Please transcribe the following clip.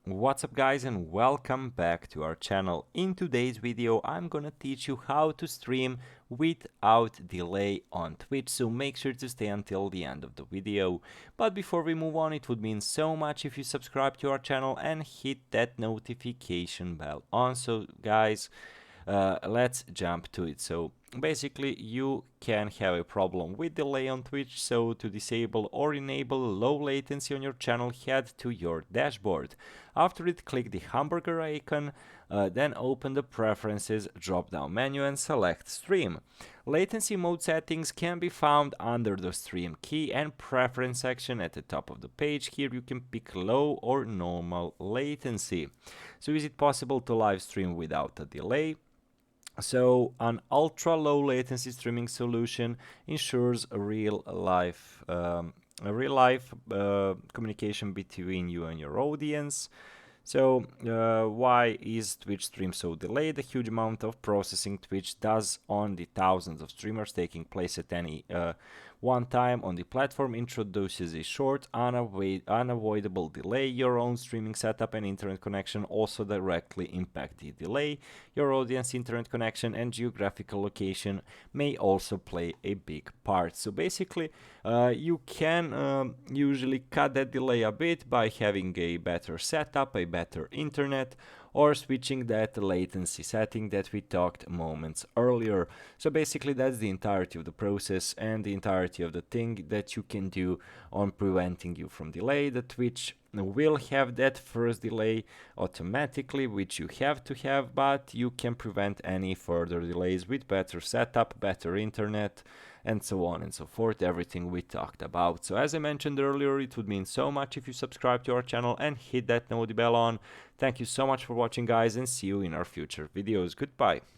What's up guys, and welcome back to our channel. In today's video I'm gonna teach you how to stream without delay on Twitch, so make sure to stay until the end of the video. But before we move on, it would mean so much if you subscribe to our channel and hit that notification bell on. So guys, let's jump to it. So basically you can have a problem with delay on Twitch, so to disable or enable low latency on your channel, head to your dashboard. After it, click the hamburger icon, then open the preferences drop down menu and select stream. Latency mode settings can be found under the stream key and preference section at the top of the page. Here you can pick low or normal latency. So is it possible to live stream without a delay? So an ultra low latency streaming solution ensures a real life communication between you and your audience. So why is Twitch stream so delayed? A huge amount of processing Twitch does on the thousands of streamers taking place at any one time on the platform introduces a short, unavoidable delay. Your own streaming setup and internet connection also directly impact the delay. Your audience internet connection and geographical location may also play a big part. So basically, you can usually cut that delay a bit by having a better setup, a better internet, or switching that latency setting that we talked moments earlier. So basically that's the entirety of the process and the entirety of the thing that you can do on preventing you from delay. The Twitch will have that first delay automatically, which you have to have, but you can prevent any further delays with better setup, better internet, and so on and so forth, everything we talked about. So as I mentioned earlier, it would mean so much if you subscribe to our channel and hit that notification bell on. Thank you so much for watching guys, and see you in our future videos. Goodbye.